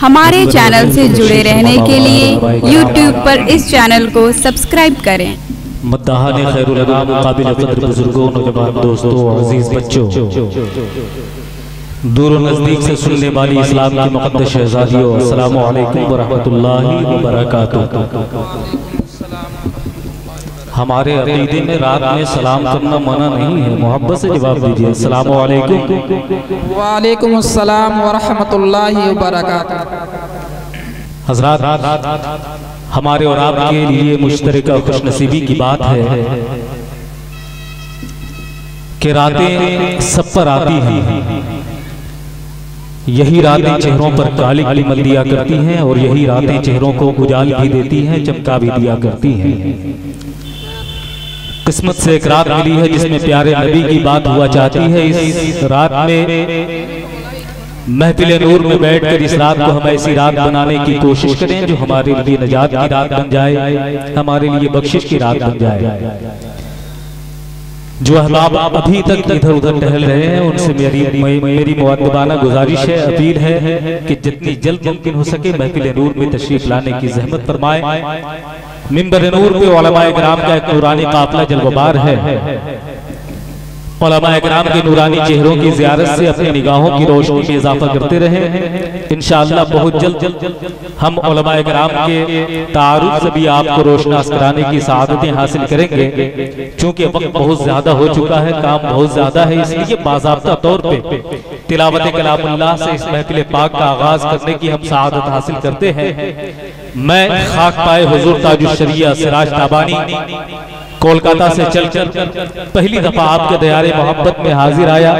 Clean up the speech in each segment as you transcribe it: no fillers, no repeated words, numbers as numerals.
हमारे चैनल से जुड़े रहने के लिए YouTube पर इस चैनल को सब्सक्राइब करें। मद्दाहाने खैरुल अनाम काबिल क़द्र बुजुर्गों, नौजवान दोस्तों, अजीज बच्चों, दूर और नज़दीक से सुनने वाली इस्लाम की मुक़द्दस शहज़ादियों, अस्सलामु अलैकुम व रहमतुल्लाहि व बरकातुहू। हमारे अक़ीदे में रात में सलाम करना मना नहीं है, मोहब्बत से जवाब दीजिए। अस्सलामु अलैकुम। वालेकुम अस्सलाम व रहमतुल्लाहि व बरकातुहू। हज़रात, हमारे और आपके लिए मुश्तरका खुशनसीबी की बात है कि रातें सब पर आती हैं। यही रातें चेहरों पर काली काली मल दिया करती हैं और यही रातें चेहरों को उजाल भी देती हैं, चमका भी दिया करती हैं। किस्मत से एक रात मिली है जिसमें प्यारे नबी की बात हुआ चाहती है। इस रात में महफिल नूर में बैठकर इस रात को हम ऐसी रात बनाने की कोशिश करें जो हमारे लिए नजात की रात बन जाए, हमारे लिए बख्शिश की रात बन जाए। जो अहबाब अभी तक इधर उधर टहल रहे हैं उनसे मेरी मुअद्दबाना गुजारिश है, अपील है कि जितनी जल्द मुमकिन हो सके महफिल नूर में तशरीफ लाने की ज़हमत फरमाएं। मिंबर नूर पे उलमाए किराम का एक नूरानी काफिला जलवबार है। उलमाए किराम के नूरानी चेहरों की ज़ियारत से अपनी निगाहों की रोशनी में इजाफा करते रहें। इंशाअल्लाह बहुत जल्द हम उलमाए किराम के तारुफ से भी आपको रोशनास कराने की सआदतें हासिल करेंगे। चूंकि वक्त बहुत ज्यादा हो चुका है, काम बहुत ज्यादा है, इसलिए बाज़ाब्ता तौर पे तिलावत कलामुल्लाह से इस महफिल पाक का आगाज करने की हम सआदत हासिल करते हैं। मैं खाक पाए हुजूर ताजुश शरिया सिराज ताबानी कोलकाता से चलकर पहली दफा आपके दयारे मोहब्बत में हाजिर आया।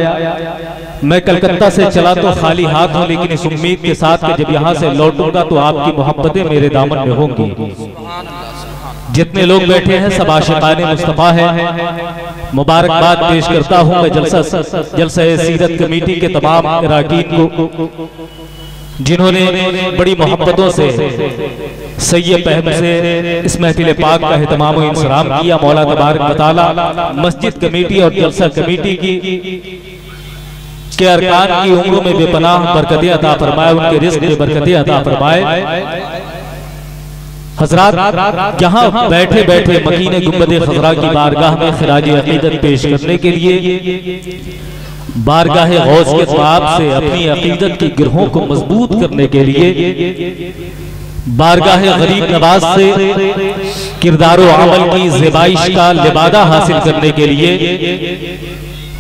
मैं कलकत्ता से चला तो खाली हाथ हूँ, लेकिन इस उम्मीद के साथ कि जब यहाँ से लौटूंगा तो आपकी मोहब्बतें मेरे दामन में होंगी। जितने लोग बैठे हैं सब आशिकाने मुस्तफा है। मुबारकबाद पेश करता हूँ मैं जलसा सीरत कमेटी के तमाम अरकान को, जिन्होंने बड़ी मोहब्बतों से सैयद पहम से इस महफिल पाक का एहतमाम और इंसराम किया। मौला तबारक व तआला मस्जिद कमेटी और जलसा कमेटी के अरकान की उम्रों में बेपनाह बरकतें अता फरमाए, उनके रिज़्क़ में बरकतें अता फरमाए। हज़रात, यहाँ बैठे बैठे मकीने गुंबदे खज़रा की बारगाह में खिराज अक़ीदत पेश करने के लिए, बारगाह गौस के ख्वाब से अपनी अक़ीदत की गिरहों को मजबूत करने के लिए, बारगाह गरीब नवाज से किरदारो अमल की ज़ेबाइश का लिबादा हासिल करने के लिए,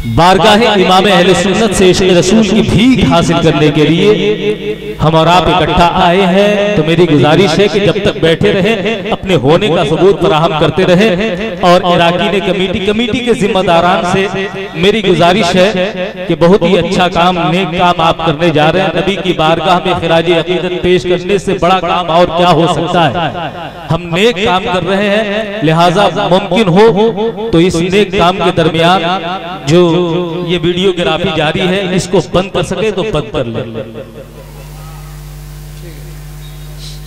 बारगाह इमाम अहले सुन्नत से इश्क़ रसूल की भीख हासिल करने के लिए हम और आप इकट्ठा आए हैं। तो मेरी गुजारिश है कि जब तक बैठे रहें अपने होने का सबूत फराहम करते रहें। और अरकान कमेटी के जिम्मेदारान से मेरी गुजारिश है कि बहुत ही अच्छा काम, नेक काम आप करने जा रहे हैं। नबी की बारगाह में खिराज अक़ीदत पेश करने से बड़ा काम और क्या हो सकता है। हम नेक काम कर रहे हैं, लिहाजा मुमकिन हो तो इस नेक काम के दरमियान जो ये वीडियोग्राफी जारी है इसको बंद कर सके तो बंद कर ले।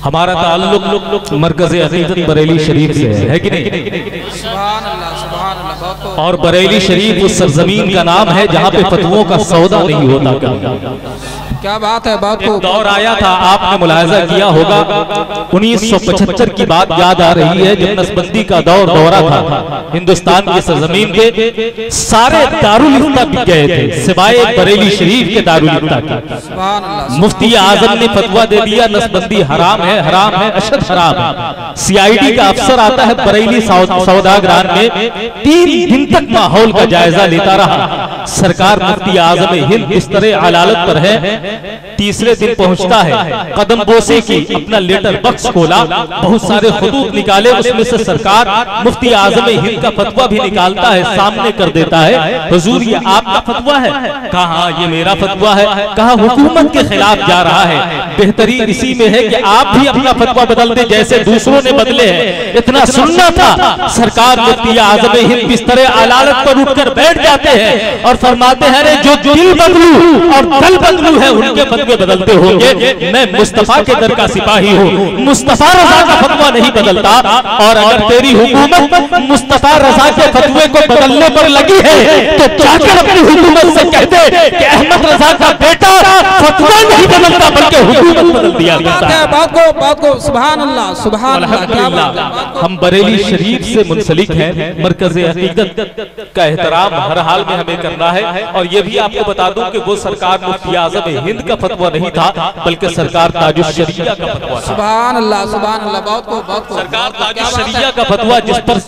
हमारा ताल्लुक मरकज़ अक़ीदत बरेली शरीफ से है कि नहीं? सुभान अल्लाह, सुभान अल्लाह। और बरेली शरीफ उस सरजमीन का नाम है जहाँ पे फतवों का सौदा नहीं होता। क्या बात है। बात को दौर आया था, आपने मुलाहिजा किया होगा, 1975 की बात याद आ रही है जब नसबंदी का दौरा था। हिंदुस्तान की सरजमीन पे सारे दारुल इफ्ता बिक गए थे सिवाय बरेली शरीफ के दारुल इफ्ता के। मुफ्ती आजम ने फतवा दे दिया नसबंदी हराम है, हराम है, अशद हराम है। सीआईडी का अफसर आता है बरेली सौदागरान में, 3 दिन तक माहौल का जायजा लेता रहा। सरकार मुफ्ती आजम हिंद इस तरह अदालत पर है। तीसरे दिन पहुंचता है, कदम बोसे की अपना लेटर बक्स खोला, बहुत सारे खुतूत निकाले, उसमें से सरकार मुफ्ती आजम हिंद का फतवा भी निकालता है, सामने कर देता है। हुजूर ये आपका फतवा है? कहा ये मेरा फतवा है। कहा हुकूमत के खिलाफ जा रहा है, बेहतरीन इसी में है कि आप भी अपना फतवा बदल दे जैसे दूसरों ने बदले हैं। इतना सुनना था, सरकार मुफ्ती आजम हिंद बिस्तर अदालत पर उठकर बैठ जाते हैं और फरमाते हैं जो दिल बदलू और दल बदलू है उनके फतवे बदलते होंगे। मैं मुस्तफा के दर का सिपाही हूँ, मुस्तफा रजा का फतवा नहीं बदलता। और अगर तेरी हुकूमत मुस्तफा रजा के फतवे को बदलने पर लगी है तो जाकर अपनी हुकूमत से कहते कि अहमद रजा का बेटा फतवा नहीं बदलता बल्कि हुकूमत बदल दिया करता है। बहुत को सुभान अल्लाह सुभान अल्लाह। क्या बात है। हम बरेली शरीफ से मुंसलिक हैं, मरकज़ अक़ीदत का एहतराम हर हाल में हमें करना है। और ये भी आपको बता दूं कि वो सरकार मुफ्ती आज़म हिंद का फतवा नहीं था, बल्कि सरकार ताजुश शरिया का फतवा था। सुभान अल्लाह सुभान अल्लाह। बहुत को सरकार ताजुश शरिया का फतवा, जिस पर